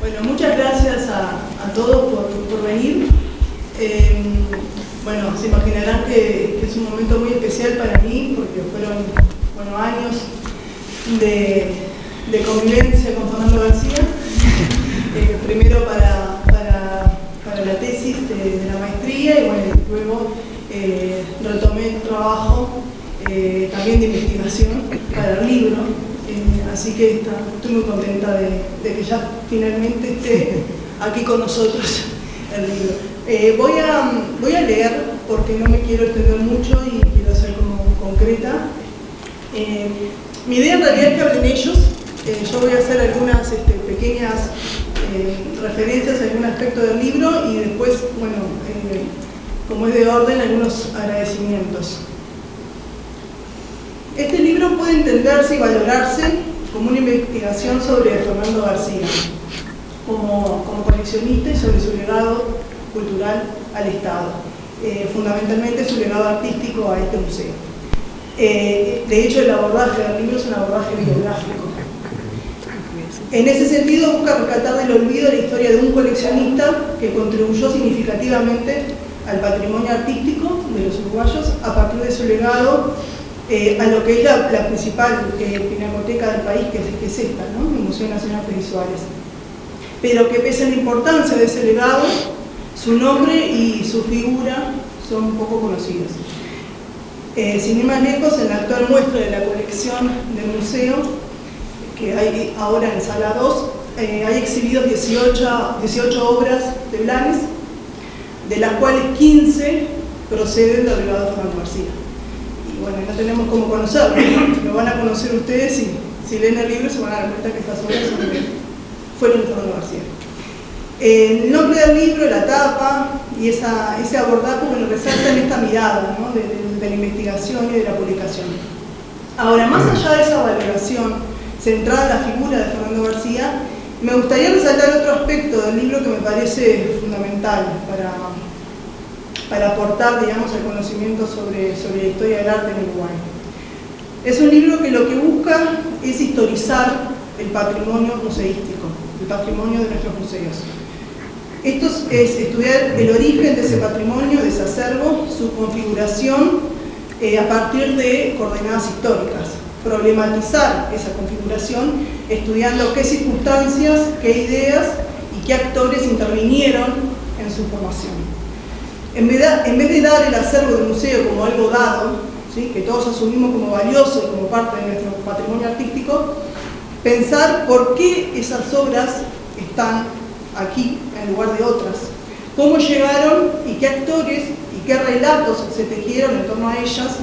Bueno, muchas gracias a todos por venir. Bueno, se imaginarán que es un momento muy especial para mí, porque fueron años de convivencia con Fernando García. Primero para la tesis de la maestría, y luego retomé el trabajo también de investigación para el libro. Así que estoy muy contenta de que ya finalmente esté aquí con nosotros el libro. Voy a leer, porque no me quiero extender mucho y quiero ser como concreta. Mi idea en realidad es que hablen ellos. Yo voy a hacer algunas pequeñas referencias a algún aspecto del libro y después, como es de orden, algunos agradecimientos. Este libro puede entenderse y valorarse como una investigación sobre Fernando García, como coleccionista y sobre su legado cultural al Estado, fundamentalmente su legado artístico a este museo. De hecho, el abordaje del libro es un abordaje biográfico. En ese sentido, busca rescatar del olvido la historia de un coleccionista que contribuyó significativamente al patrimonio artístico de los uruguayos a partir de su legado a lo que es la principal pinacoteca del país, que es esta, ¿no? El Museo Nacional de Visuales. Pero que pese a la importancia de ese legado, su nombre y su figura son poco conocidos. Sin ir más lejos, en la actual muestra de la colección del museo, que hay ahora en Sala 2, hay exhibidos 18 obras de Blanes, de las cuales 15 proceden del legado de Fernando García. Y bueno, no tenemos cómo conocerlo, lo van a conocer ustedes y si leen el libro se van a dar cuenta que estas obras fueron de Fernando García. El nombre del libro, la tapa y ese abordaje resaltan esta mirada, ¿no? de la investigación y de la publicación. Ahora, más allá de esa valoración centrada en la figura de Fernando García, me gustaría resaltar otro aspecto del libro que me parece fundamental para aportar, digamos, el conocimiento sobre la historia del arte en Uruguay. Es un libro que lo que busca es historizar el patrimonio museístico, el patrimonio de nuestros museos. Esto es estudiar el origen de ese patrimonio, de ese acervo, su configuración a partir de coordenadas históricas. Problematizar esa configuración estudiando qué circunstancias, qué ideas y qué actores intervinieron en su formación. En vez de dar el acervo del museo como algo dado, ¿sí? que todos asumimos como valioso y como parte de nuestro patrimonio artístico, pensar por qué esas obras están aquí en lugar de otras, cómo llegaron y qué actores y qué relatos se tejieron en torno a ellas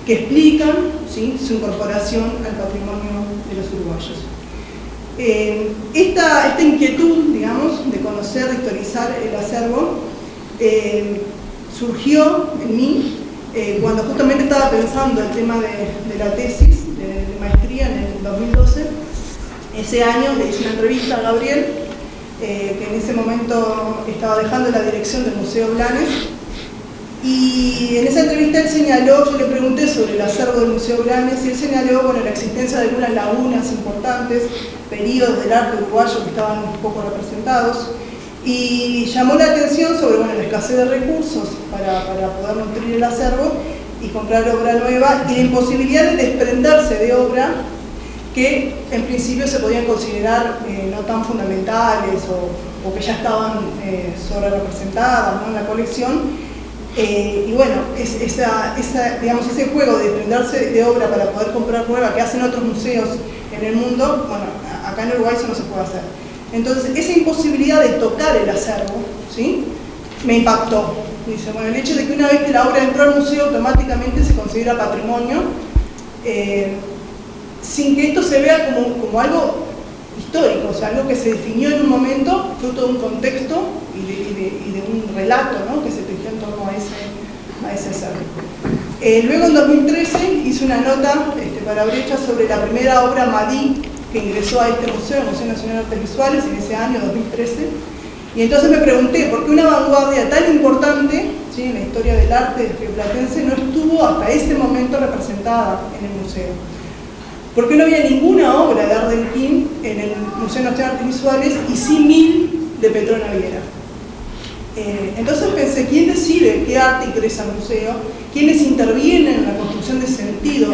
que explican, ¿sí? su incorporación al patrimonio de los uruguayos. Esta inquietud, digamos, de conocer, de historizar el acervo, surgió en mí cuando justamente estaba pensando el tema de la tesis de maestría en el 2012. Ese año le hice una entrevista a Gabriel, que en ese momento estaba dejando la dirección del Museo Blanes, y en esa entrevista él señaló, yo le pregunté sobre el acervo del Museo Blanes, y él señaló la existencia de algunas lagunas importantes, periodos del arte uruguayo que estaban un poco representados, y llamó la atención sobre la escasez de recursos para poder nutrir el acervo y comprar obra nueva, y la imposibilidad de desprenderse de obra que en principio se podían considerar no tan fundamentales o que ya estaban sobre representadas, ¿no? en la colección. Y bueno, digamos, ese juego de desprenderse de obra para poder comprar nueva que hacen otros museos en el mundo, bueno, acá en Uruguay eso no se puede hacer. Entonces, esa imposibilidad de tocar el acervo, ¿sí? me impactó. Dice, el hecho de que una vez que la obra entró al museo automáticamente se considera patrimonio, sin que esto se vea como algo histórico, o sea, algo que se definió en un momento, fruto de un contexto y de un relato, ¿no? que se tejió en torno a ese acervo. Luego en 2013 hice una nota para Brecha sobre la primera obra Madí que ingresó a este museo, el Museo Nacional de Artes Visuales, en ese año 2013, y entonces me pregunté por qué una vanguardia tan importante, ¿sí? en la historia del arte rioplatense no estuvo hasta ese momento representada en el museo. ¿Por qué no había ninguna obra de Ardelquín en el Museo Nacional de Artes Visuales y sí 1000 de Petrona Viera? Entonces pensé, ¿quién decide qué arte ingresa al museo? ¿Quiénes intervienen en la construcción de sentido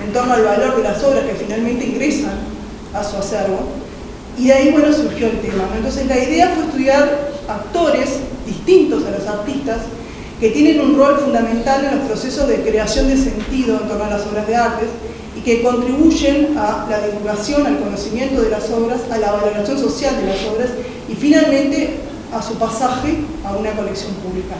en torno al valor de las obras que finalmente ingresan a su acervo? Y de ahí, bueno, surgió el tema, ¿no? Entonces la idea fue estudiar actores distintos a los artistas que tienen un rol fundamental en los procesos de creación de sentido en torno a las obras de arte y que contribuyen a la divulgación, al conocimiento de las obras, a la valoración social de las obras y finalmente a su pasaje a una colección pública.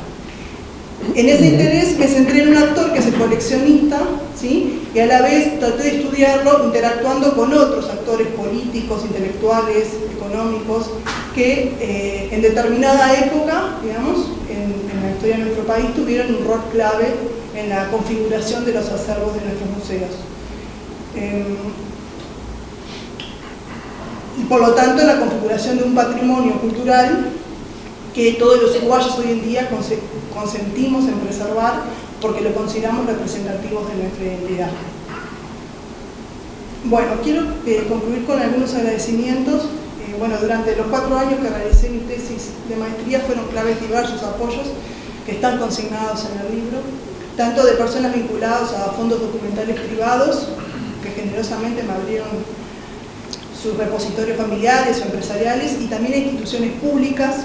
En ese interés me centré en un actor que es el coleccionista, ¿sí? Y a la vez traté de estudiarlo interactuando con otros actores políticos, intelectuales, económicos, que en determinada época, digamos, en la historia de nuestro país, tuvieron un rol clave en la configuración de los acervos de nuestros museos. Y por lo tanto, la configuración de un patrimonio cultural que todos los uruguayos hoy en día consentimos en preservar porque lo consideramos representativos de nuestra identidad. Bueno, quiero concluir con algunos agradecimientos. Bueno, durante los 4 años que realicé mi tesis de maestría fueron claves diversos apoyos que están consignados en el libro, tanto de personas vinculadas a fondos documentales privados que generosamente me abrieron sus repositorios familiares o empresariales, y también a instituciones públicas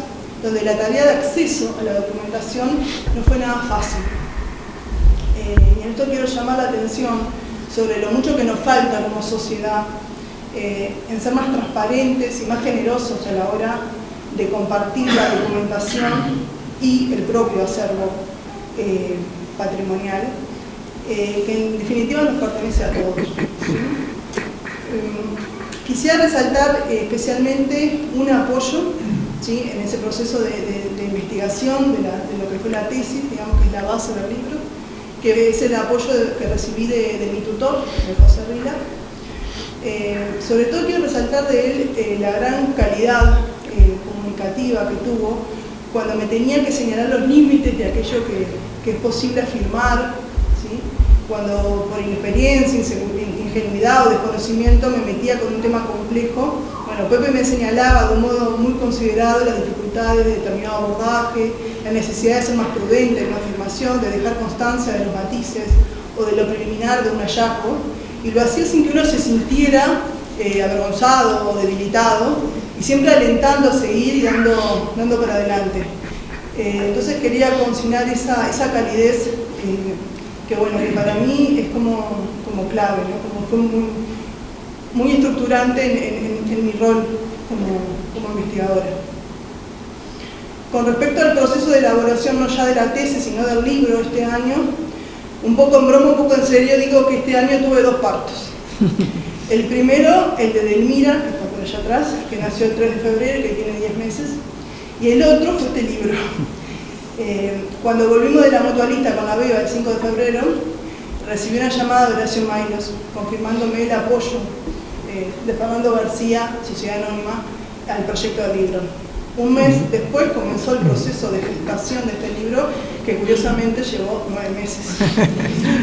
donde la tarea de acceso a la documentación no fue nada fácil. Y en esto quiero llamar la atención sobre lo mucho que nos falta como sociedad en ser más transparentes y más generosos a la hora de compartir la documentación y el propio acervo patrimonial, que en definitiva nos pertenece a todos. Quisiera resaltar especialmente un apoyo, ¿sí?, en ese proceso de investigación de lo que fue la tesis, digamos que es la base del libro, que es el apoyo que recibí de mi tutor, de José Rila. Sobre todo quiero resaltar de él la gran calidad comunicativa que tuvo cuando me tenía que señalar los límites de aquello que es posible afirmar, ¿sí? Cuando por inexperiencia, ingenuidad o desconocimiento me metía con un tema complejo. Bueno, Pepe me señalaba de un modo muy considerado las dificultades de determinado abordaje, la necesidad de ser más prudente en la afirmación, de dejar constancia de los matices o de lo preliminar de un hallazgo, y lo hacía sin que uno se sintiera avergonzado o debilitado, y siempre alentando a seguir y dando para adelante. Entonces quería consignar esa calidez que, bueno, que para mí es como clave, ¿no? Como fue muy estructurante en mi rol como investigadora. Con respecto al proceso de elaboración no ya de la tesis, sino del libro este año, un poco en broma, un poco en serio, digo que este año tuve 2 partos. El primero, el de Delmira, que está por allá atrás, que nació el 3 de febrero, que tiene 10 meses, y el otro fue este libro. Cuando volvimos de la mutualista con la Beba el 5 de febrero, recibí una llamada de Horacio Maylos confirmándome el apoyo de Fernando García, Sociedad Anónima, al proyecto del libro. Un mes después comenzó el proceso de gestación de este libro, que curiosamente llevó 9 meses.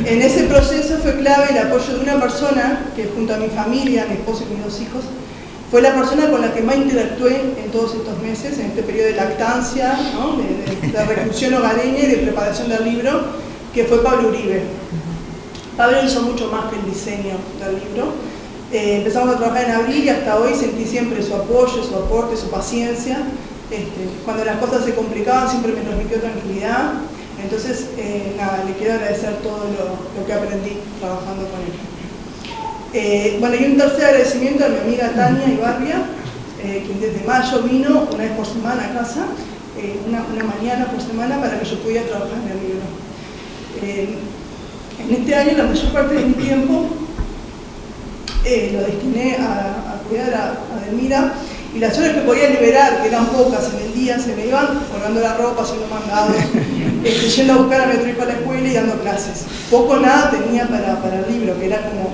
En ese proceso fue clave el apoyo de una persona que, junto a mi familia, mi esposo y mis 2 hijos, fue la persona con la que más interactué en todos estos meses, en este periodo de lactancia, ¿no?, de reclusión hogareña y de preparación del libro, que fue Pablo Uribe. Pablo hizo mucho más que el diseño del libro. Empezamos a trabajar en abril y hasta hoy sentí siempre su apoyo, su aporte, su paciencia. Cuando las cosas se complicaban siempre me transmitió tranquilidad. Entonces, nada, le quiero agradecer todo lo que aprendí trabajando con él. Bueno, y un tercer agradecimiento a mi amiga Tania Ibarria, quien desde mayo vino una vez por semana a casa, una mañana por semana, para que yo pudiera trabajar en el libro. En este año la mayor parte de mi tiempo lo destiné a cuidar a Delmira, y las horas que podía liberar, que eran pocas en el día, se me iban colgando la ropa, haciendo mandados, yendo a buscar a mi otro hijo a la escuela y dando clases. Poco o nada tenía para el libro, que era como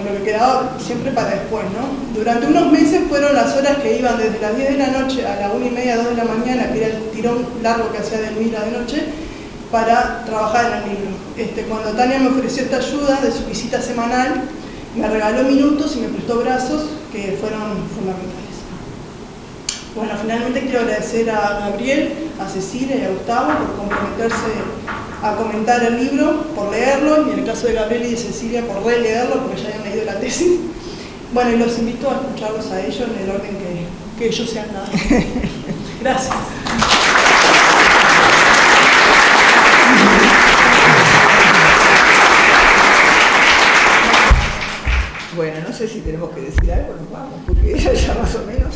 lo que quedaba siempre para después, ¿no? Durante unos meses fueron las horas que iban desde las 10 de la noche a la 1:30, 2 de la mañana, que era el tirón largo que hacía Delmira de noche, para trabajar en el libro. Cuando Tania me ofreció esta ayuda de su visita semanal, me regaló minutos y me prestó brazos que fueron fundamentales. Bueno, finalmente quiero agradecer a Gabriel, a Cecilia y a Gustavo por comprometerse a comentar el libro, por leerlo, y en el caso de Gabriel y de Cecilia por releerlo, porque ya habían leído la tesis. Bueno, y los invito a escucharlos a ellos en el orden que ellos se han dado. Gracias. Bueno, no sé si tenemos que decir algo, nos vamos, porque ella ya más o menos...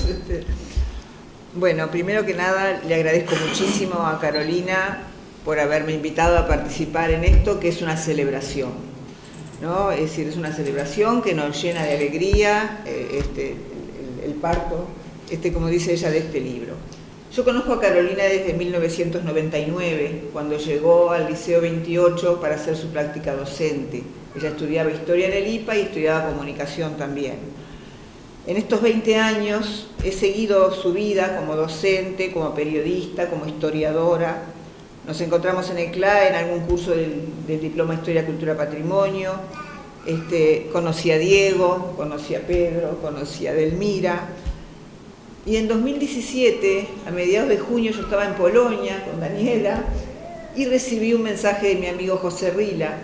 Bueno, primero que nada, le agradezco muchísimo a Carolina por haberme invitado a participar en esto, que es una celebración, ¿no? Es decir, es una celebración que nos llena de alegría, el parto, como dice ella, de este libro. Yo conozco a Carolina desde 1999, cuando llegó al Liceo 28 para hacer su práctica docente. Ella estudiaba Historia en el IPA y estudiaba Comunicación también. En estos 20 años he seguido su vida como docente, como periodista, como historiadora. Nos encontramos en el CLA en algún curso del Diploma Historia, Cultura, Patrimonio. Conocí a Diego, conocí a Pedro, conocí a Delmira. Y en 2017, a mediados de junio, yo estaba en Polonia con Daniela y recibí un mensaje de mi amigo José Rila,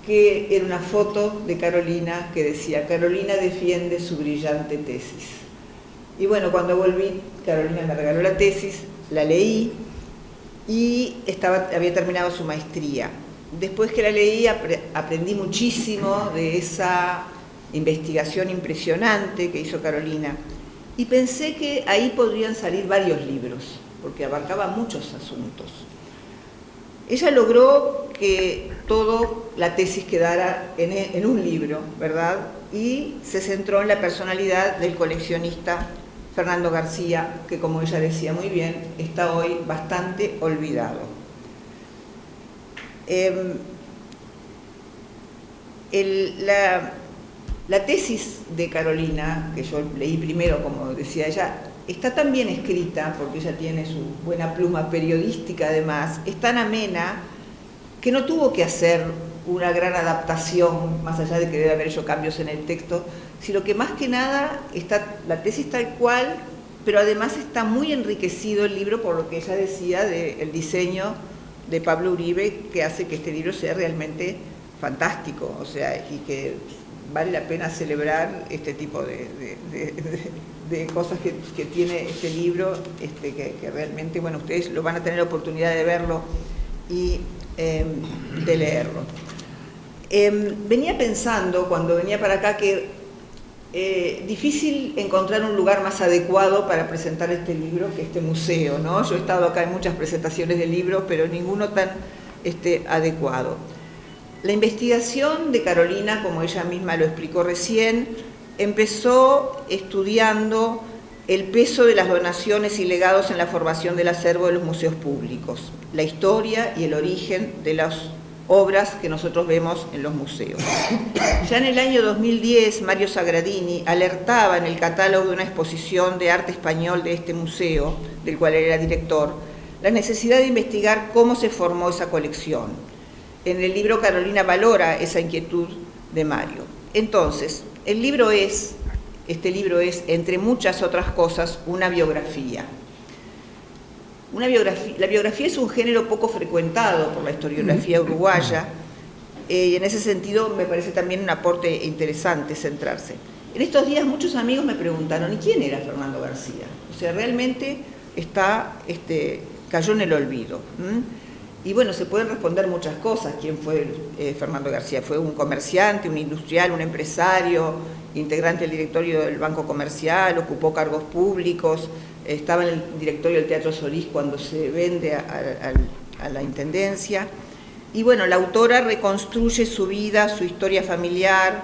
que era una foto de Carolina que decía: Carolina defiende su brillante tesis. Y bueno, cuando volví, Carolina me regaló la tesis, la leí y había terminado su maestría. Después que la leí aprendí muchísimo de esa investigación impresionante que hizo Carolina y pensé que ahí podrían salir varios libros, porque abarcaba muchos asuntos. Ella logró que toda la tesis quedara en un libro, ¿verdad? Y se centró en la personalidad del coleccionista Fernando García, que, como ella decía muy bien, está hoy bastante olvidado. La tesis de Carolina, que yo leí primero, como decía ella, está tan bien escrita, porque ella tiene su buena pluma periodística además, es tan amena, que no tuvo que hacer una gran adaptación, más allá de que debe haber hecho cambios en el texto, sino que más que nada está la tesis tal cual, pero además está muy enriquecido el libro por lo que ella decía del diseño de Pablo Uribe, que hace que este libro sea realmente fantástico, o sea, y que vale la pena celebrar este tipo de cosas que tiene este libro, que realmente, bueno, ustedes lo van a tener la oportunidad de verlo y de leerlo. Venía pensando, cuando venía para acá, que difícil encontrar un lugar más adecuado para presentar este libro que este museo, ¿no? Yo he estado acá en muchas presentaciones de libros, pero ninguno tan adecuado. La investigación de Carolina, como ella misma lo explicó recién, empezó estudiando el peso de las donaciones y legados en la formación del acervo de los museos públicos, la historia y el origen de las obras que nosotros vemos en los museos. Ya en el año 2010, Mario Sagradini alertaba en el catálogo de una exposición de arte español de este museo, del cual él era director, la necesidad de investigar cómo se formó esa colección. En el libro Carolina valora esa inquietud de Mario. Entonces, este libro es, entre muchas otras cosas, una biografía. La biografía es un género poco frecuentado por la historiografía uruguaya, y en ese sentido me parece también un aporte interesante centrarse. En estos días muchos amigos me preguntaron: ¿y quién era Fernando García? O sea, realmente cayó en el olvido. Y bueno, se pueden responder muchas cosas. ¿Quién fue Fernando García? Fue un comerciante, un industrial, un empresario, integrante del directorio del Banco Comercial, ocupó cargos públicos, estaba en el directorio del Teatro Solís cuando se vende a la intendencia. Y bueno, la autora reconstruye su vida, su historia familiar,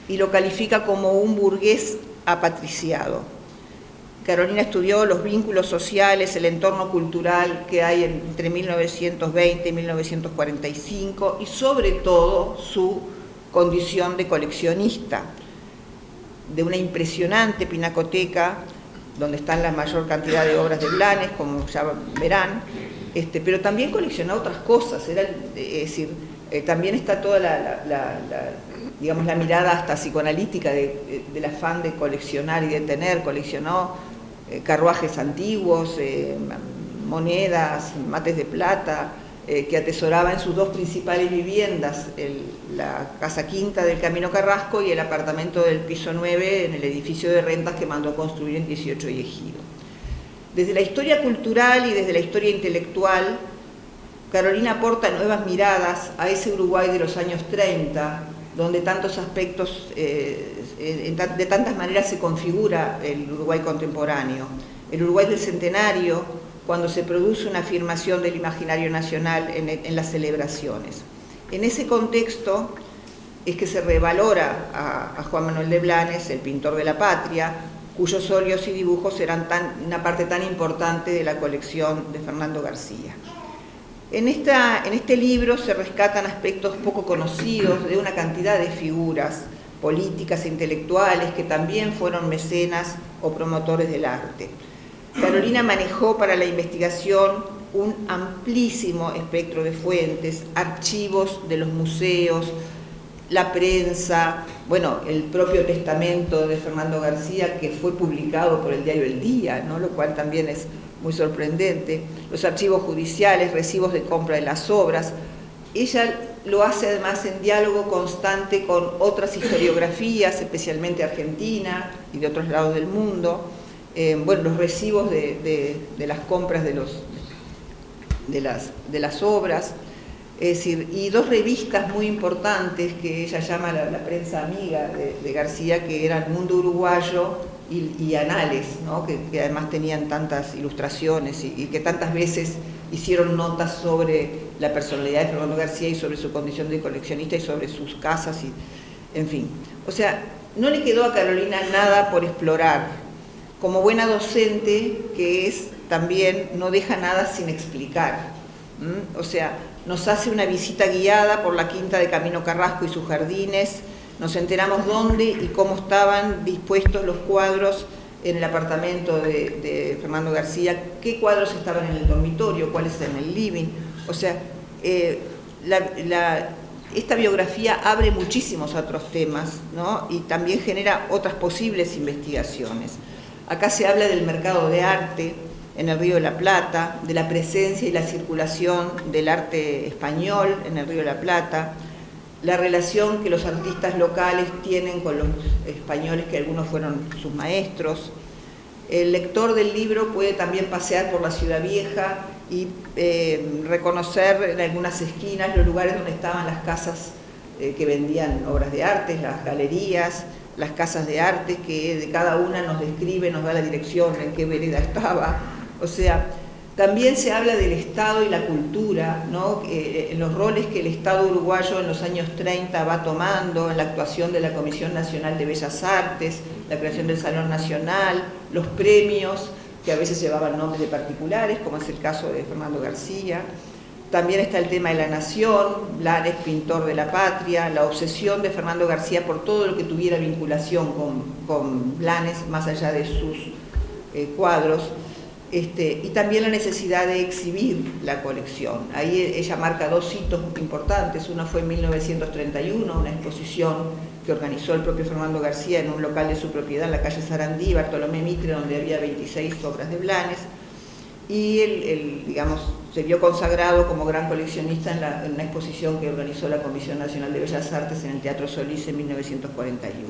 y lo califica como un burgués apatriciado. Carolina estudió los vínculos sociales, el entorno cultural que hay entre 1920 y 1945 y sobre todo su condición de coleccionista de una impresionante pinacoteca donde están la mayor cantidad de obras de Blanes, como ya verán, pero también coleccionó otras cosas, es decir, también está toda digamos, la mirada hasta psicoanalítica del afán de coleccionar y de tener. Coleccionó carruajes antiguos, monedas, mates de plata, que atesoraba en sus dos principales viviendas, la Casa Quinta del Camino Carrasco y el apartamento del piso 9 en el edificio de rentas que mandó construir en 18 y Ejido. Desde la historia cultural y desde la historia intelectual, Carolina aporta nuevas miradas a ese Uruguay de los años 30, donde tantos aspectos, de tantas maneras se configura el Uruguay contemporáneo. El Uruguay del centenario, cuando se produce una afirmación del imaginario nacional en las celebraciones. En ese contexto es que se revalora a Juan Manuel de Blanes, el pintor de la patria, cuyos óleos y dibujos eran una parte tan importante de la colección de Fernando García. En este libro se rescatan aspectos poco conocidos de una cantidad de figuras políticas e intelectuales que también fueron mecenas o promotores del arte. Carolina manejó para la investigación un amplísimo espectro de fuentes, archivos de los museos, la prensa, bueno, el propio testamento de Fernando García, que fue publicado por el diario El Día, ¿no? Lo cual también es muy sorprendente, los archivos judiciales, recibos de compra de las obras. Ella lo hace además en diálogo constante con otras historiografías, especialmente argentina y de otros lados del mundo. Bueno, los recibos de las compras de las obras, es decir, y dos revistas muy importantes que ella llama la prensa amiga de García, que eran Mundo Uruguayo y Anales, ¿no? que además tenían tantas ilustraciones y que tantas veces hicieron notas sobre la personalidad de Fernando García y sobre su condición de coleccionista y sobre sus casas, y, en fin. O sea, no le quedó a Carolina nada por explorar. Como buena docente que es, también no deja nada sin explicar. O sea, nos hace una visita guiada por la Quinta de Camino Carrasco y sus jardines. Nos enteramos dónde y cómo estaban dispuestos los cuadros en el apartamento de Fernando García, qué cuadros estaban en el dormitorio, cuáles en el living. O sea, esta biografía abre muchísimos otros temas, ¿no? Y también genera otras posibles investigaciones. Acá se habla del mercado de arte en el Río de la Plata, de la presencia y la circulación del arte español en el Río de la Plata, la relación que los artistas locales tienen con los españoles, que algunos fueron sus maestros. El lector del libro puede también pasear por la Ciudad Vieja y reconocer en algunas esquinas los lugares donde estaban las casas que vendían obras de arte, las galerías, las casas de arte, que de cada una nos describe, nos da la dirección, en qué vereda estaba. O sea, también se habla del Estado y la cultura, ¿no? En los roles que el Estado uruguayo en los años 30 va tomando, en la actuación de la Comisión Nacional de Bellas Artes, la creación del Salón Nacional, los premios, que a veces llevaban nombres de particulares, como es el caso de Fernando García. También está el tema de la nación, Blanes, pintor de la patria, la obsesión de Fernando García por todo lo que tuviera vinculación con Blanes, más allá de sus cuadros. Y también la necesidad de exhibir la colección. Ahí ella marca dos hitos muy importantes. Uno fue en 1931, una exposición que organizó el propio Fernando García en un local de su propiedad en la calle Sarandí, Bartolomé Mitre, donde había 26 obras de Blanes, y él, digamos, se vio consagrado como gran coleccionista en una exposición que organizó la Comisión Nacional de Bellas Artes en el Teatro Solís en 1941.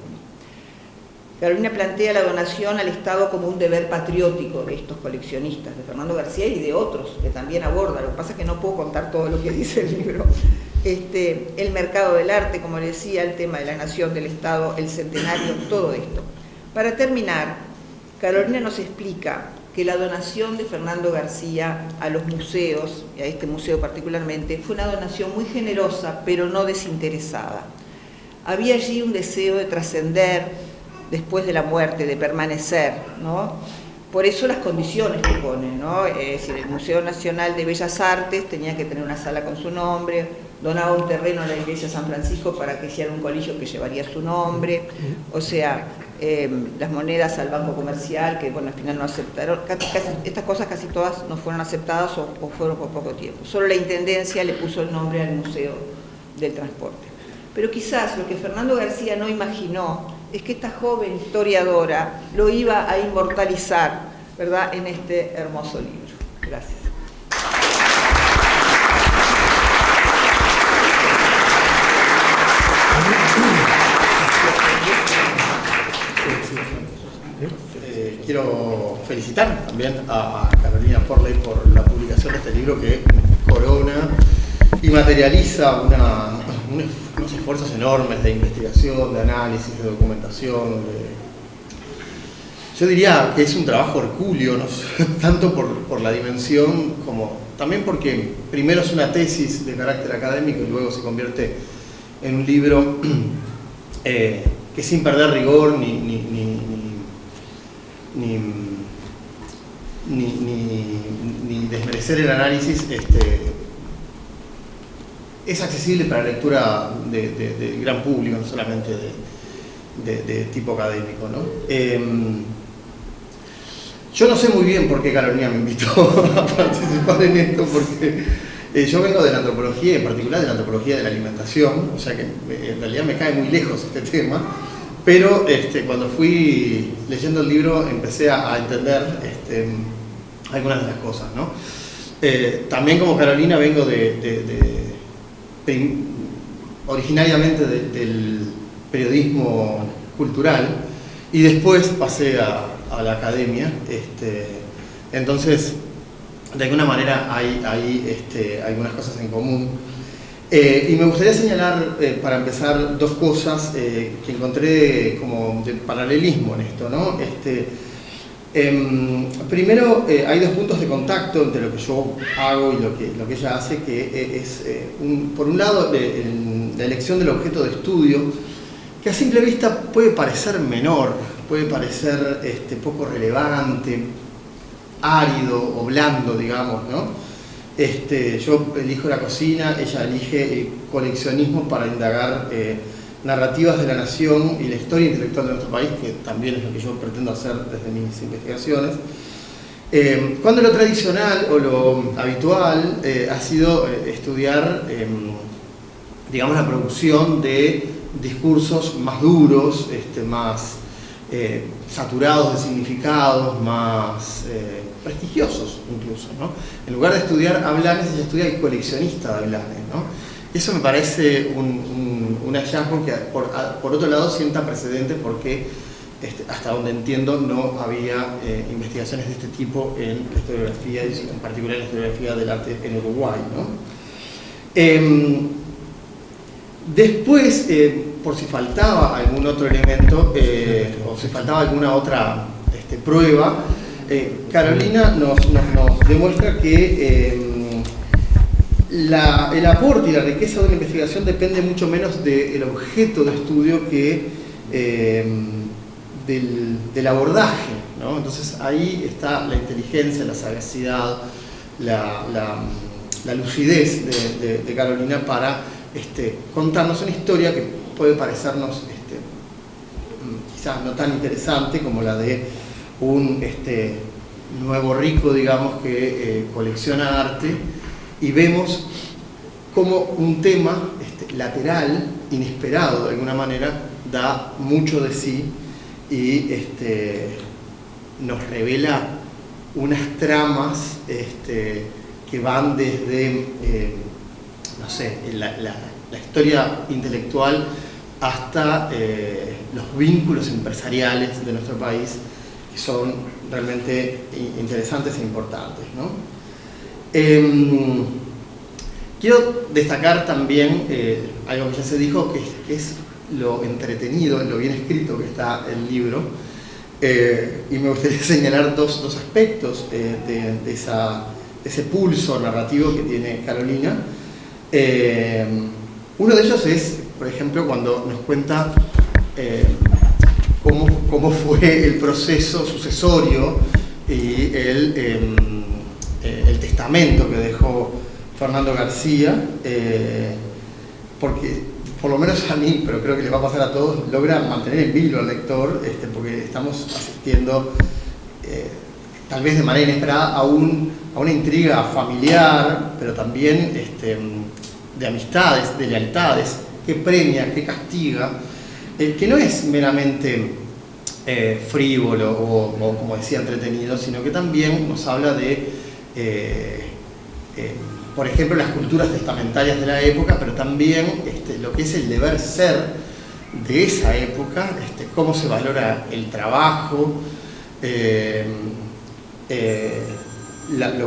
Carolina plantea la donación al Estado como un deber patriótico de estos coleccionistas, de Fernando García y de otros, que también aborda. Lo que pasa es que no puedo contar todo lo que dice el libro. El mercado del arte, como le decía, el tema de la nación, del Estado, el centenario, todo esto. Para terminar, Carolina nos explica que la donación de Fernando García a los museos, y a este museo particularmente, fue una donación muy generosa, pero no desinteresada. Había allí un deseo de trascender después de la muerte, de permanecer, ¿no? Por eso las condiciones que ponen, ¿no? Es decir, el Museo Nacional de Bellas Artes tenía que tener una sala con su nombre, donaba un terreno a la iglesia de San Francisco para que hiciera un colegio que llevaría su nombre, o sea, las monedas al Banco Comercial, que bueno, al final no aceptaron, estas cosas casi todas no fueron aceptadas o fueron por poco tiempo. Solo la Intendencia le puso el nombre al Museo del Transporte. Pero quizás lo que Fernando García no imaginó es que esta joven historiadora lo iba a inmortalizar, ¿verdad?, en este hermoso libro. Gracias. Quiero felicitar también a Carolina Porley por la publicación de este libro que corona y materializa unos esfuerzos enormes de investigación, de análisis, de documentación. Yo diría que es un trabajo hercúleo, ¿no? Tanto por la dimensión como también porque primero es una tesis de carácter académico y luego se convierte en un libro que sin perder rigor ni desmerecer el análisis, es accesible para la lectura de gran público, no solamente de tipo académico, ¿no? Yo no sé muy bien por qué Carolina me invitó a participar en esto, porque yo vengo de la antropología, en particular de la antropología de la alimentación, o sea que en realidad me cae muy lejos este tema. Pero cuando fui leyendo el libro empecé a entender algunas de las cosas, ¿no? También como Carolina vengo originariamente del periodismo cultural y después pasé a la academia. Entonces, de alguna manera hay algunas cosas en común. Y me gustaría señalar, para empezar, dos cosas que encontré como de paralelismo en esto, ¿no? Primero, hay dos puntos de contacto entre lo que yo hago y lo que ella hace, que es, por un lado, la elección del objeto de estudio, que a simple vista puede parecer menor, puede parecer poco relevante, árido o blando, digamos, ¿no? Yo elijo la cocina, ella elige el coleccionismo para indagar narrativas de la nación y la historia intelectual de nuestro país, que también es lo que yo pretendo hacer desde mis investigaciones. Cuando lo tradicional o lo habitual ha sido estudiar, digamos, la producción de discursos más duros, más saturados de significados, más prestigiosos incluso, ¿no? En lugar de estudiar a Blanes, ella estudia el coleccionista de Blanes, ¿no? Eso me parece un hallazgo que por otro lado sienta precedentes porque hasta donde entiendo no había investigaciones de este tipo en la historiografía y en particular en la historiografía del arte en Uruguay, ¿no? Después, por si faltaba algún otro elemento o si faltaba alguna otra prueba, Carolina nos demuestra que el aporte y la riqueza de una investigación depende mucho menos del objeto de estudio que del abordaje, ¿no? Entonces ahí está la inteligencia, la sagacidad, la lucidez de Carolina para contarnos una historia que puede parecernos quizás no tan interesante como la de un nuevo rico, digamos, que colecciona arte, y vemos como un tema lateral, inesperado de alguna manera, da mucho de sí y nos revela unas tramas que van desde no sé, la historia intelectual hasta los vínculos empresariales de nuestro país, que son realmente interesantes e importantes, ¿no? Quiero destacar también algo que ya se dijo, que es lo entretenido, lo bien escrito que está el libro, y me gustaría señalar dos aspectos de ese pulso narrativo que tiene Carolina. Uno de ellos es, por ejemplo, cuando nos cuenta cómo fue el proceso sucesorio y el testamento que dejó Fernando García, porque por lo menos a mí, pero creo que le va a pasar a todos, logra mantener en vilo al lector, porque estamos asistiendo, tal vez de manera inesperada, a una intriga familiar, pero también de amistades, de lealtades, que premia, que castiga, que no es meramente frívolo o, como decía, entretenido, sino que también nos habla de, por ejemplo, las culturas testamentarias de la época, pero también lo que es el deber ser de esa época, cómo se valora el trabajo,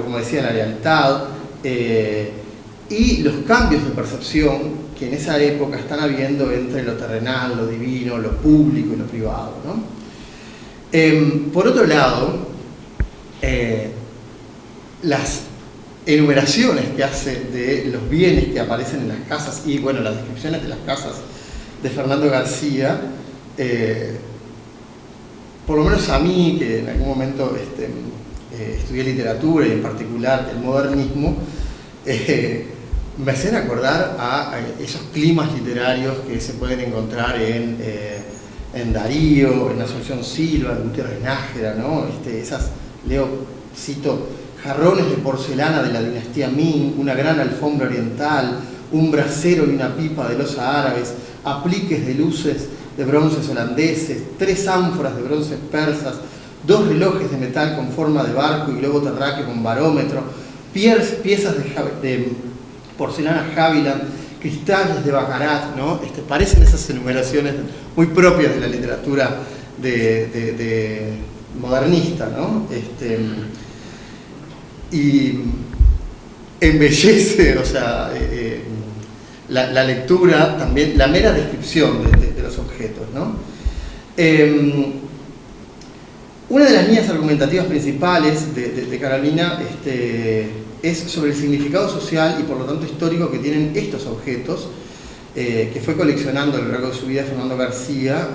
como decía, la lealtad, y los cambios de percepción que en esa época están habiendo entre lo terrenal, lo divino, lo público y lo privado, ¿no? Por otro lado, las enumeraciones que hace de los bienes que aparecen en las casas y, bueno, las descripciones de las casas de Fernando García, por lo menos a mí, que en algún momento estudié literatura y en particular el modernismo, me hacen acordar a esos climas literarios que se pueden encontrar en Darío, en Asunción Silva, en Gutiérrez Nájera, ¿no? Cito, jarrones de porcelana de la dinastía Ming, una gran alfombra oriental, un brasero y una pipa de loza árabes, apliques de luces de bronces holandeses, 3 ánforas de bronces persas, 2 relojes de metal con forma de barco y globo terráqueo con barómetro, piezas de porcelana Haviland, cristales de Baccarat, ¿no? Parecen esas enumeraciones muy propias de la literatura de modernista, ¿no? Y embellece, o sea, la lectura también, la mera descripción de los objetos, ¿no? Una de las líneas argumentativas principales de Carolina es sobre el significado social y por lo tanto histórico que tienen estos objetos, que fue coleccionando a lo largo de su vida Fernando García,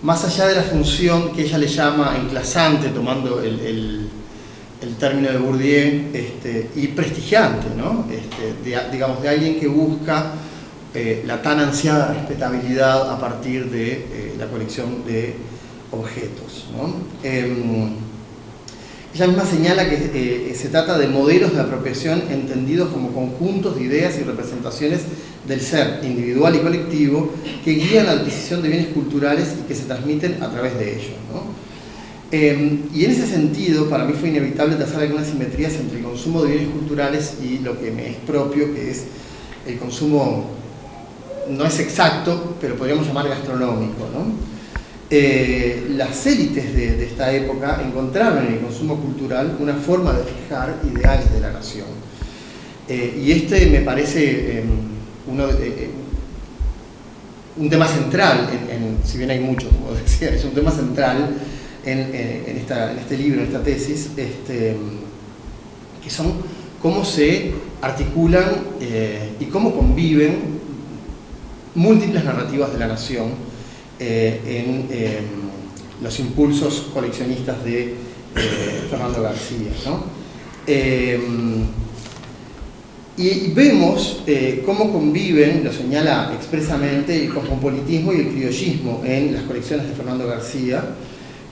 más allá de la función que ella le llama enclasante, tomando el término de Bourdieu, y prestigiante, ¿no? Digamos, de alguien que busca la tan ansiada respetabilidad a partir de la colección de objetos, ¿no? Ella misma señala que se trata de modelos de apropiación entendidos como conjuntos de ideas y representaciones del ser individual y colectivo que guían la adquisición de bienes culturales y que se transmiten a través de ellos, ¿no? Y en ese sentido, para mí fue inevitable trazar algunas simetrías entre el consumo de bienes culturales y lo que me es propio, que es el consumo, no es exacto, pero podríamos llamar gastronómico, ¿no? Las élites de esta época encontraron en el consumo cultural una forma de fijar ideales de la nación. Y me parece un tema central, si bien hay muchos, como decía, es un tema central en este libro, en esta tesis, que son cómo se articulan y cómo conviven múltiples narrativas de la nación en los impulsos coleccionistas de Fernando García, ¿no? Y vemos cómo conviven, lo señala expresamente, el cosmopolitismo y el criollismo en las colecciones de Fernando García.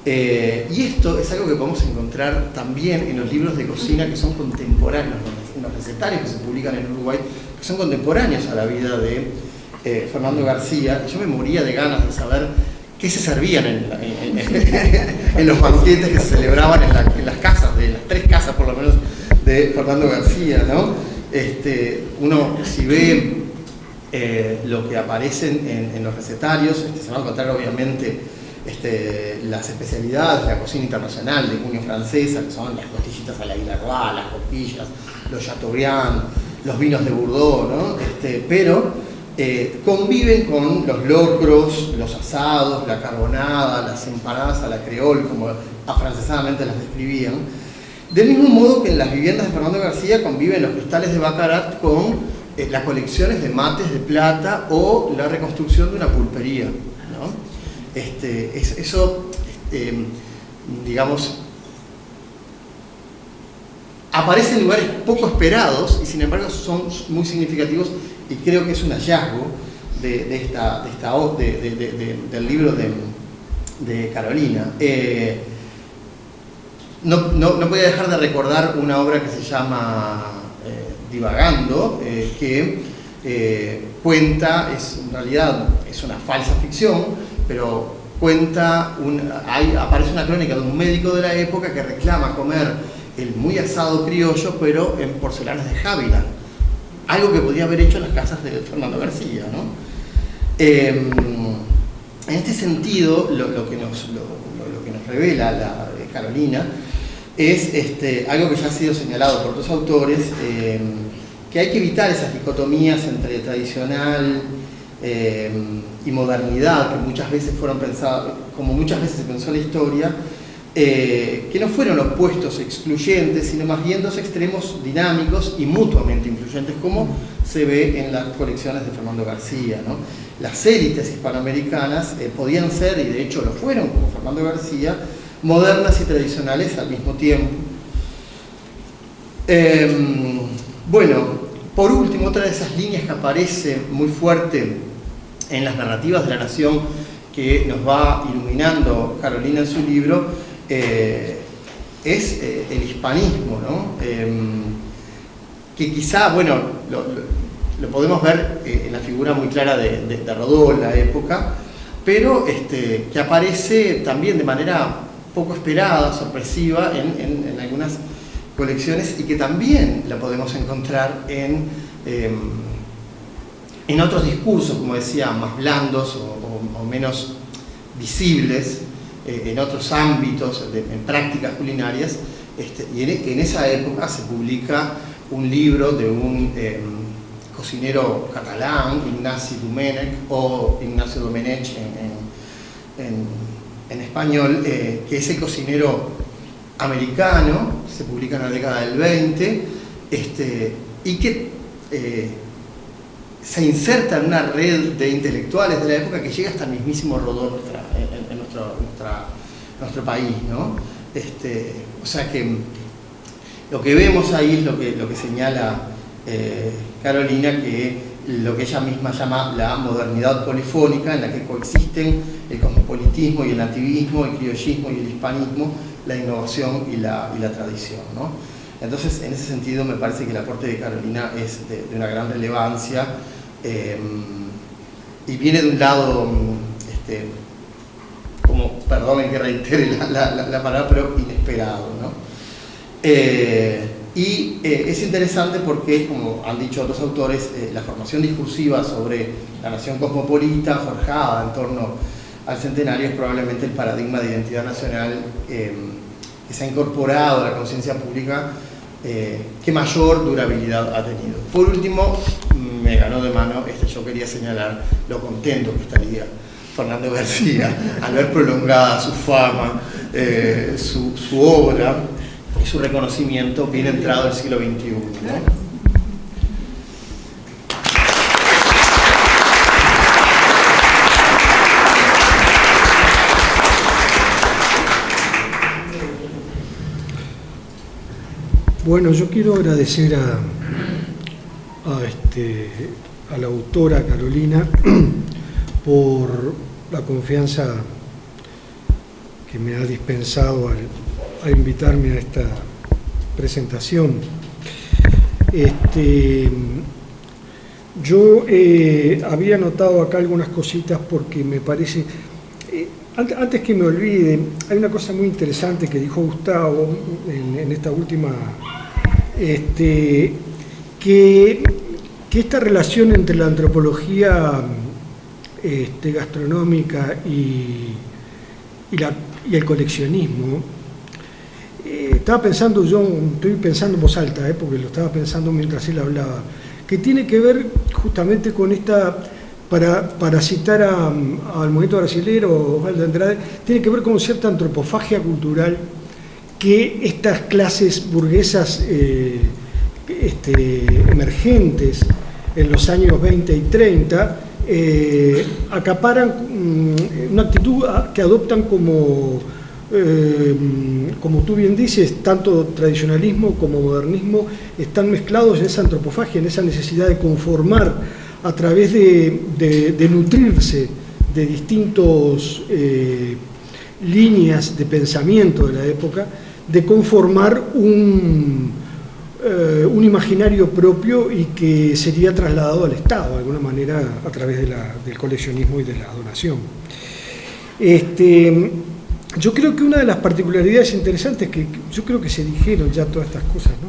Y esto es algo que podemos encontrar también en los libros de cocina que son contemporáneos, en los recetarios que se publican en Uruguay, que son contemporáneos a la vida de Fernando García. Yo me moría de ganas de saber qué se servían en los banquetes que se celebraban en las casas, de las 3 casas por lo menos de Fernando García, ¿no? Uno, si ve lo que aparecen en los recetarios, se va a encontrar obviamente las especialidades de la cocina internacional de cuña francesa, que son las costillitas a la Villeroy, las costillas, los Chateaubriand, los vinos de Bordeaux, ¿no? Pero conviven con los locros, los asados, la carbonada, las empanadas a la creole, como afrancesadamente las describían. Del mismo modo que en las viviendas de Fernando García conviven los cristales de Baccarat con las colecciones de mates de plata o la reconstrucción de una pulpería, ¿no? Digamos, aparecen en lugares poco esperados y sin embargo son muy significativos, y creo que es un hallazgo del libro de Carolina. No podía dejar de recordar una obra que se llama Divagando, que cuenta, en realidad es una falsa ficción, pero cuenta, aparece una crónica de un médico de la época que reclama comer el muy asado criollo, pero en porcelanas de Haviland, algo que podía haber hecho en las casas de Fernando García, ¿no? En este sentido, lo que nos revela Carolina es algo que ya ha sido señalado por otros autores, que hay que evitar esas dicotomías entre tradicional y modernidad, que muchas veces fueron pensadas, como muchas veces se pensó en la historia, que no fueron opuestos excluyentes, sino más bien dos extremos dinámicos y mutuamente influyentes, como se ve en las colecciones de Fernando García, ¿no? Las élites hispanoamericanas podían ser, y de hecho lo fueron como Fernando García, modernas y tradicionales al mismo tiempo. Bueno, por último, otra de esas líneas que aparece muy fuerte en las narrativas de la nación que nos va iluminando Carolina en su libro, es el hispanismo, ¿no? Que quizá, bueno, lo podemos ver en la figura muy clara de Rodó en la época, pero que aparece también de manera poco esperada, sorpresiva en algunas colecciones, y que también la podemos encontrar en otros discursos, como decía, más blandos o menos visibles, en otros ámbitos, en prácticas culinarias, y en esa época se publica un libro de un cocinero catalán, Ignasi Domènech, o Ignacio Domenech en español, que es el cocinero americano, se publica en la década del 20, y que se inserta en una red de intelectuales de la época que llega hasta el mismísimo Rodó en nuestro país, ¿no? O sea que lo que vemos ahí es lo que señala Carolina, que lo que ella misma llama la modernidad polifónica, en la que coexisten el cosmopolitismo y el nativismo, el criollismo y el hispanismo, la innovación y la tradición, ¿no? Entonces, en ese sentido, me parece que el aporte de Carolina es de una gran relevancia, y viene de un lado, como, perdonen que reitere la palabra, pero inesperado, ¿no? Es interesante porque, como han dicho otros autores, la formación discursiva sobre la nación cosmopolita, forjada en torno al centenario, es probablemente el paradigma de identidad nacional que se ha incorporado a la conciencia pública, que mayor durabilidad ha tenido. Por último, me ganó de mano, yo quería señalar lo contento que estaría Fernando García al ver prolongada su fama, su obra y su reconocimiento bien entrado el siglo XXI, ¿no? Bueno, yo quiero agradecer a la autora Carolina por la confianza que me ha dispensado a invitarme a esta presentación. Yo había notado acá algunas cositas porque me parece... Antes que me olvide, hay una cosa muy interesante que dijo Gustavo en esta última... que esta relación entre la antropología gastronómica y el coleccionismo, estaba pensando yo, estoy pensando en voz alta, porque lo estaba pensando mientras él hablaba, que tiene que ver justamente con esta, para citar al movimiento brasilero, Osvaldo Andrade, tiene que ver con cierta antropofagia cultural que estas clases burguesas emergentes en los años 20 y 30 acaparan una actitud que adoptan como como tú bien dices, tanto tradicionalismo como modernismo están mezclados en esa antropofagia, en esa necesidad de conformar a través de nutrirse de distintas líneas de pensamiento de la época, de conformar un imaginario propio y que sería trasladado al Estado, de alguna manera, a través del coleccionismo y de la donación. Yo creo que una de las particularidades interesantes, que yo creo que se dijeron ya todas estas cosas, ¿no?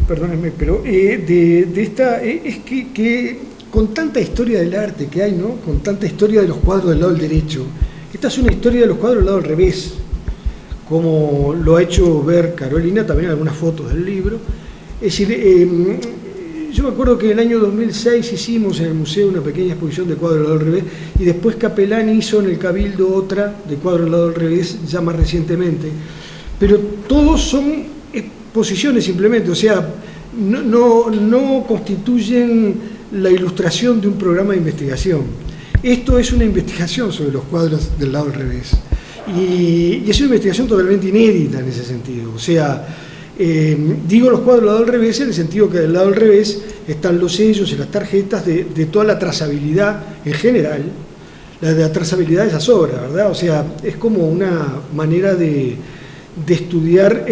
Perdónenme, pero es que con tanta historia del arte que hay, ¿no? Con tanta historia de los cuadros del lado del derecho, esta es una historia de los cuadros del lado del revés, como lo ha hecho ver Carolina, también algunas fotos del libro. Es decir, yo me acuerdo que en el año 2006 hicimos en el museo una pequeña exposición de cuadros del lado del revés, y después Capelán hizo en el Cabildo otra de cuadros del lado del revés, ya más recientemente. Pero todos son exposiciones simplemente, o sea, no constituyen la ilustración de un programa de investigación. Esto es una investigación sobre los cuadros del lado del revés. Y es una investigación totalmente inédita en ese sentido. O sea, digo los cuadros del lado del revés en el sentido que del lado del revés están los sellos y las tarjetas de toda la trazabilidad en general, la trazabilidad de esas obras, ¿verdad? O sea, es como una manera de estudiar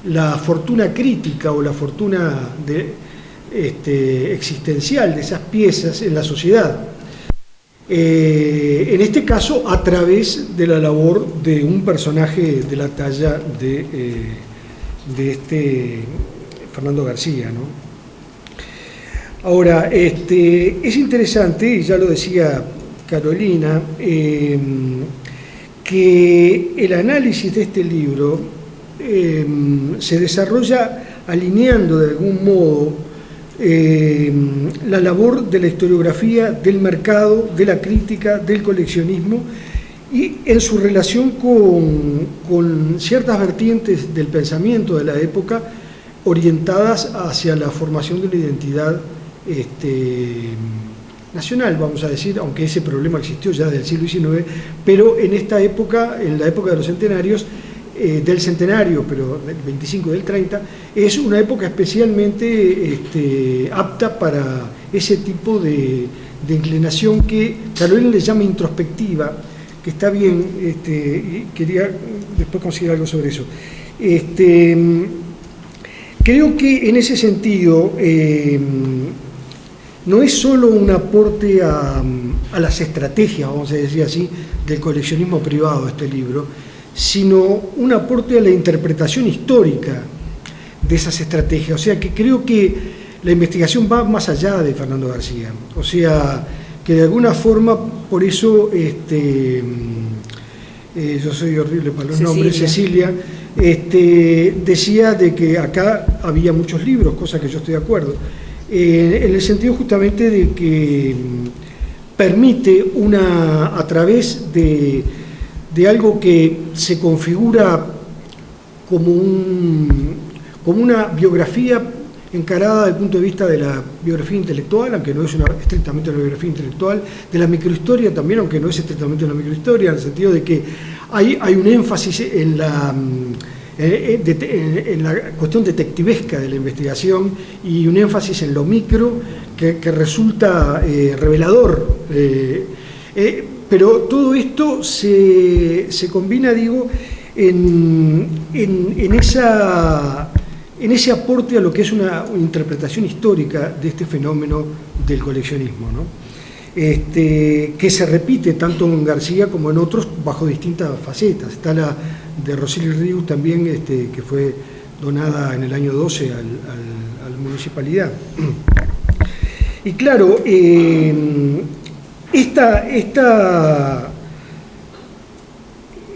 la fortuna crítica o la fortuna existencial de esas piezas en la sociedad. En este caso, a través de la labor de un personaje de la talla de Fernando García, ¿no? Ahora, es interesante, y ya lo decía Carolina, que el análisis de este libro se desarrolla alineando de algún modo la labor de la historiografía, del mercado, de la crítica, del coleccionismo, y en su relación con ciertas vertientes del pensamiento de la época orientadas hacia la formación de una identidad nacional, vamos a decir, aunque ese problema existió ya desde el siglo XIX, pero en esta época, en la época de los centenarios, del centenario, pero del 25 y del 30, es una época especialmente apta para ese tipo de inclinación que Carolina le llama introspectiva, que está bien, y quería después conseguir algo sobre eso. Creo que en ese sentido no es solo un aporte a las estrategias, vamos a decir así, del coleccionismo privado este libro, sino un aporte a la interpretación histórica de esas estrategias. O sea, que creo que la investigación va más allá de Fernando García. O sea, que de alguna forma, por eso, yo soy horrible para los nombres, Cecilia, decía de que acá había muchos libros, cosa que yo estoy de acuerdo, en el sentido justamente de que permite a través de algo que se configura como una biografía encarada desde el punto de vista de la biografía intelectual, aunque no es estrictamente una biografía intelectual, de la microhistoria también, aunque no es estrictamente una microhistoria, en el sentido de que hay un énfasis en la cuestión detectivesca de la investigación y un énfasis en lo micro que resulta revelador. Pero todo esto se combina, digo, en ese aporte a lo que es una interpretación histórica de este fenómeno del coleccionismo, ¿no? Que se repite tanto en García como en otros bajo distintas facetas. Está la de Rosely Rius también, que fue donada en el año 12 a la municipalidad. Y claro,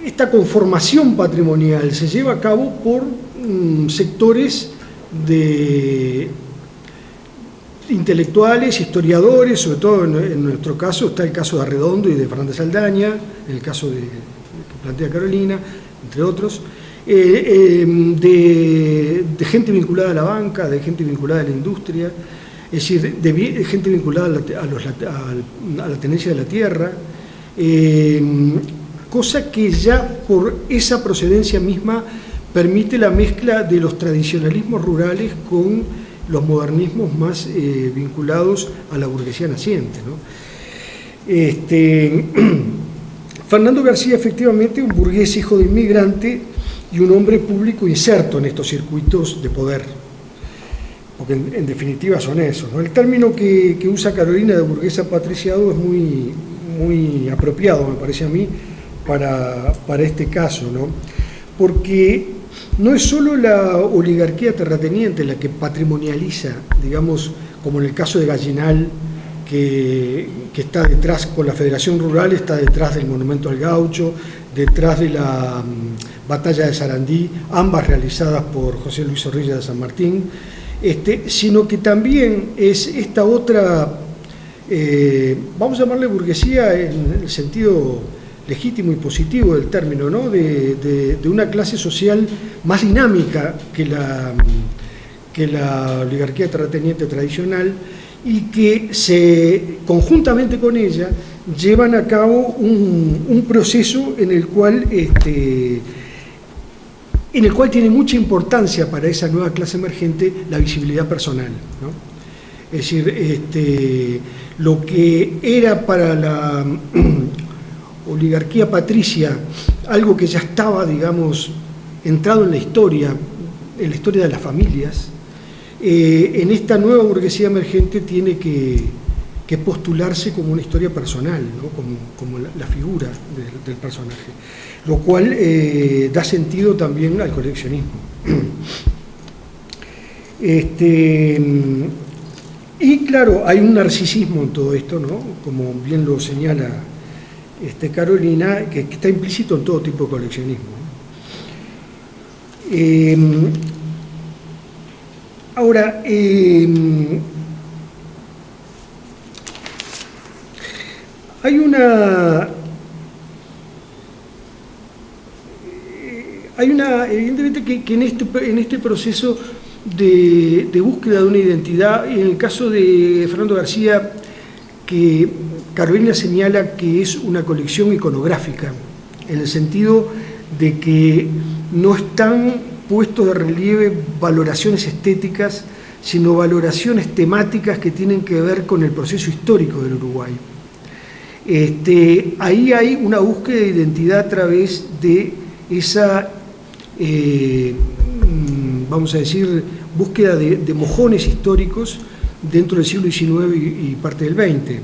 esta conformación patrimonial se lleva a cabo por sectores de intelectuales, historiadores, sobre todo en nuestro caso está el caso de Arredondo y de Fernández Saldaña, el caso que plantea Carolina, entre otros, de gente vinculada a la banca, de gente vinculada a la industria, es decir, de gente vinculada a la tenencia de la tierra, cosa que ya por esa procedencia misma permite la mezcla de los tradicionalismos rurales con los modernismos más vinculados a la burguesía naciente, ¿no? Fernando García, efectivamente, un burgués hijo de inmigrante y un hombre público inserto en estos circuitos de poder, porque en definitiva son esos, ¿no? El término que usa Carolina de burgués patriciado es muy apropiado, me parece a mí, para este caso, ¿no? Porque no es solo la oligarquía terrateniente la que patrimonializa, digamos, como en el caso de Gallinal, que está detrás, con la Federación Rural, está detrás del Monumento al Gaucho, detrás de la Batalla de Sarandí, ambas realizadas por José Luis Zorrilla de San Martín, sino que también es esta otra, vamos a llamarle burguesía en el sentido legítimo y positivo del término, ¿no? de una clase social más dinámica que la oligarquía terrateniente tradicional, y que conjuntamente con ella llevan a cabo un proceso en el cual tiene mucha importancia para esa nueva clase emergente la visibilidad personal, ¿no? Es decir, lo que era para la oligarquía patricia algo que ya estaba, digamos, entrado en la historia de las familias, en esta nueva burguesía emergente tiene que postularse como una historia personal, ¿no? como la figura del personaje, lo cual da sentido también al coleccionismo. Y claro, hay un narcisismo en todo esto, ¿no? Como bien lo señala Carolina, que está implícito en todo tipo de coleccionismo. Ahora, hay evidentemente que en este proceso de búsqueda de una identidad, en el caso de Fernando García, que Carolina señala que es una colección iconográfica, en el sentido de que no están puestos de relieve valoraciones estéticas, sino valoraciones temáticas que tienen que ver con el proceso histórico del Uruguay. Ahí hay una búsqueda de identidad a través de esa, vamos a decir, búsqueda de mojones históricos dentro del siglo XIX y parte del XX.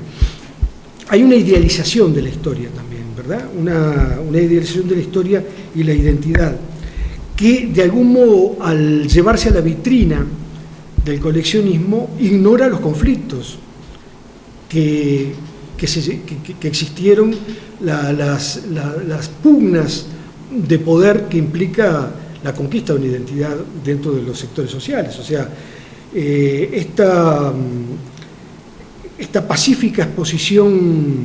Hay una idealización de la historia también, ¿verdad? Una idealización de la historia y la identidad, que de algún modo, al llevarse a la vitrina del coleccionismo, ignora los conflictos que existieron, las pugnas de poder que implica la conquista de una identidad dentro de los sectores sociales. O sea, esta pacífica exposición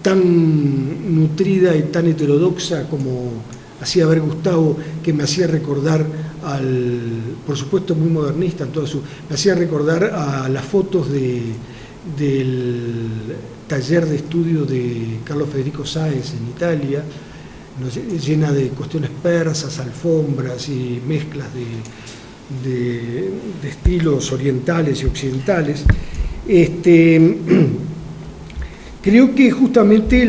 tan nutrida y tan heterodoxa como hacía ver Gustavo, que me hacía recordar por supuesto muy modernista en me hacía recordar a las fotos del taller de estudio de Carlos Federico Sáenz en Italia, llena de cuestiones persas, alfombras y mezclas de estilos orientales y occidentales. Creo que justamente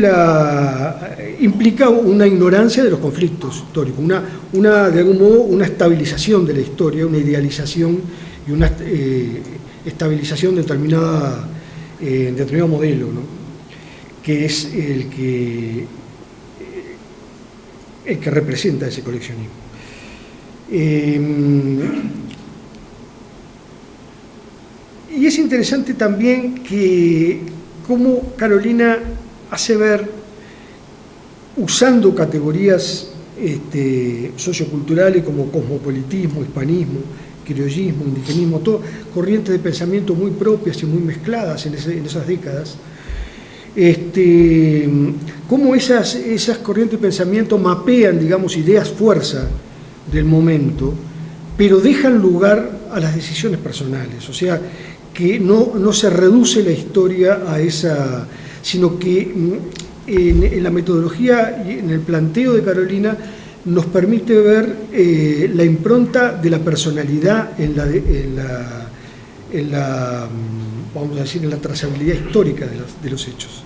implica una ignorancia de los conflictos históricos, de algún modo una estabilización de la historia, una idealización y una estabilización de determinado modelo, ¿no? Que es el que representa ese coleccionismo. Y es interesante también que cómo Carolina hace ver, usando categorías socioculturales como cosmopolitismo, hispanismo, criollismo, indigenismo, todo, corrientes de pensamiento muy propias y muy mezcladas en esas décadas, cómo esas corrientes de pensamiento mapean, digamos, ideas fuerza del momento, pero dejan lugar a las decisiones personales. O sea, que no se reduce la historia a esa, sino que en la metodología y en el planteo de Carolina nos permite ver la impronta de la personalidad en la vamos a decir, en la trazabilidad histórica de los hechos.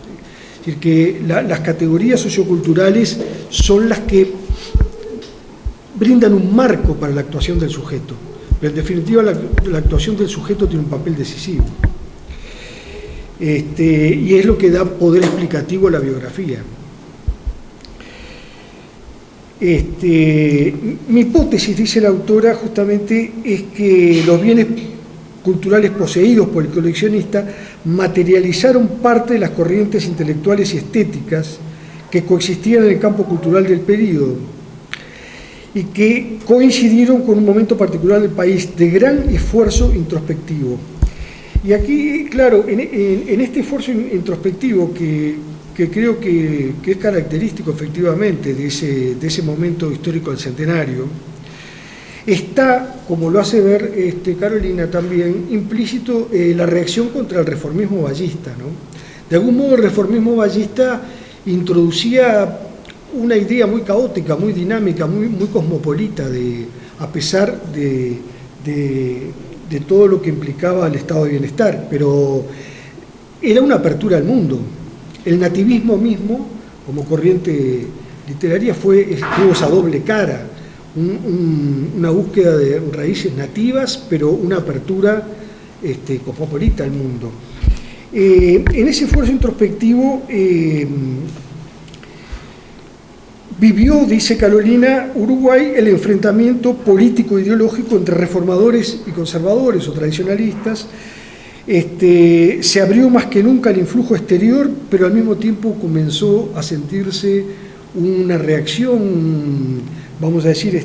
Es decir, que las categorías socioculturales son las que brindan un marco para la actuación del sujeto, pero en definitiva la actuación del sujeto tiene un papel decisivo. Y es lo que da poder explicativo a la biografía. Mi hipótesis, dice la autora, justamente es que los bienes culturales poseídos por el coleccionista materializaron parte de las corrientes intelectuales y estéticas que coexistían en el campo cultural del período y que coincidieron con un momento particular del país de gran esfuerzo introspectivo. Y aquí, claro, en este esfuerzo introspectivo que creo que es característico efectivamente de ese momento histórico del centenario, está, como lo hace ver Carolina también, implícito la reacción contra el reformismo vallista, ¿no? De algún modo el reformismo vallista introducía una idea muy caótica, muy dinámica, muy cosmopolita, a pesar de todo lo que implicaba el estado de bienestar, pero era una apertura al mundo. El nativismo mismo, como corriente literaria, tuvo esa doble cara, una búsqueda de raíces nativas, pero una apertura cosmopolita al mundo. En ese esfuerzo introspectivo vivió, dice Carolina, Uruguay el enfrentamiento político-ideológico entre reformadores y conservadores o tradicionalistas. Se abrió más que nunca al influjo exterior, pero al mismo tiempo comenzó a sentirse una reacción, vamos a decir,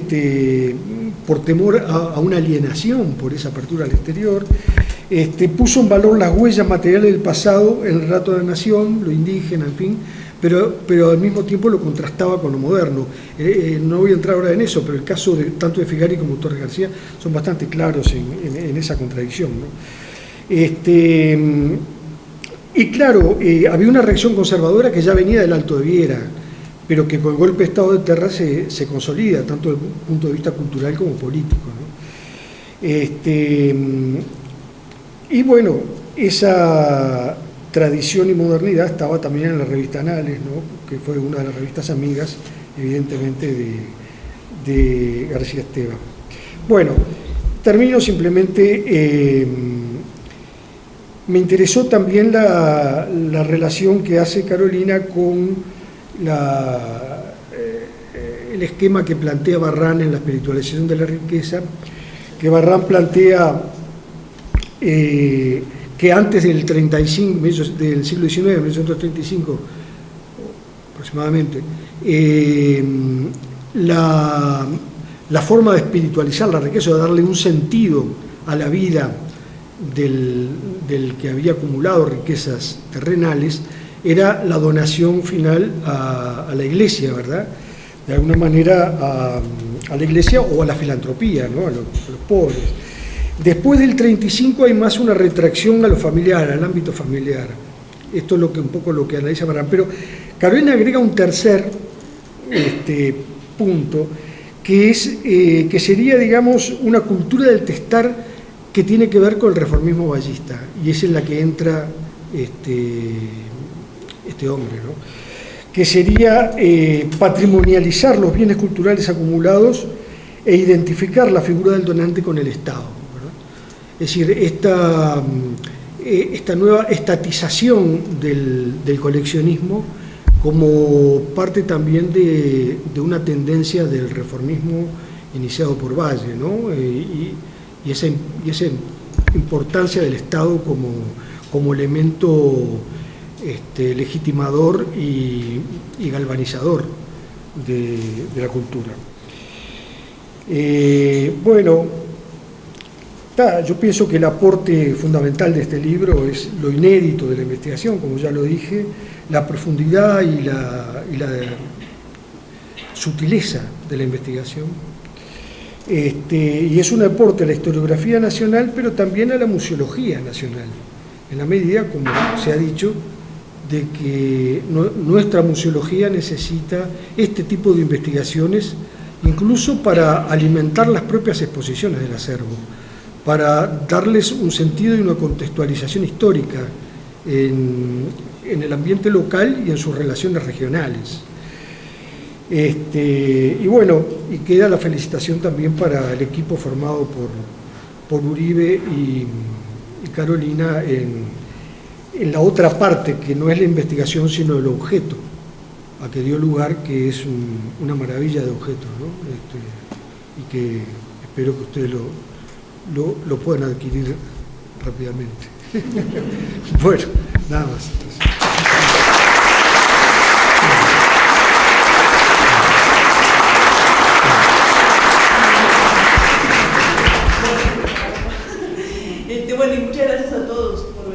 por temor a una alienación por esa apertura al exterior. Puso en valor las huellas materiales del pasado, el relato de la nación, lo indígena, en fin, pero al mismo tiempo lo contrastaba con lo moderno. No voy a entrar ahora en eso, pero el caso tanto de Figari como de Torres García son bastante claros en esa contradicción, ¿no? Y claro, había una reacción conservadora que ya venía del Alto de Viera, pero que con el golpe de Estado de Terra se consolida, tanto desde el punto de vista cultural como político, ¿no? Y bueno, esa tradición y modernidad estaba también en la revista Anales, ¿no? Que fue una de las revistas amigas, evidentemente, de García Esteban. Bueno, termino simplemente. Me interesó también la relación que hace Carolina con el esquema que plantea Barrán en la espiritualización de la riqueza, que Barrán plantea que antes del 35, del siglo XIX, 1935 aproximadamente, la forma de espiritualizar la riqueza, de darle un sentido a la vida del que había acumulado riquezas terrenales, era la donación final a la iglesia, ¿verdad? De alguna manera a la iglesia o a la filantropía, ¿no? a los pobres. Después del 35 hay más una retracción a lo familiar, al ámbito familiar. Esto es un poco lo que analiza Barrán. Pero Carolina agrega un tercer punto, que sería, digamos, una cultura del testar que tiene que ver con el reformismo vallista, y es en la que entra este hombre, ¿no? Que sería patrimonializar los bienes culturales acumulados e identificar la figura del donante con el Estado, ¿verdad? Es decir, esta nueva estatización del coleccionismo como parte también de una tendencia del reformismo iniciado por Valle, ¿no? Y esa importancia del Estado como elemento legitimador y galvanizador de la cultura. Bueno, yo pienso que el aporte fundamental de este libro es lo inédito de la investigación, como ya lo dije, la profundidad y la sutileza de la investigación. Y es un aporte a la historiografía nacional, pero también a la museología nacional, en la medida, como se ha dicho, de que nuestra museología necesita este tipo de investigaciones, incluso para alimentar las propias exposiciones del acervo, para darles un sentido y una contextualización histórica en el ambiente local y en sus relaciones regionales. Y bueno, y queda la felicitación también para el equipo formado por Uribe y Carolina en la otra parte, que no es la investigación sino el objeto a que dio lugar, que es una maravilla de objeto, ¿no? Y que espero que ustedes lo puedan adquirir rápidamente. Bueno, nada más. Bueno, y muchas gracias a todos por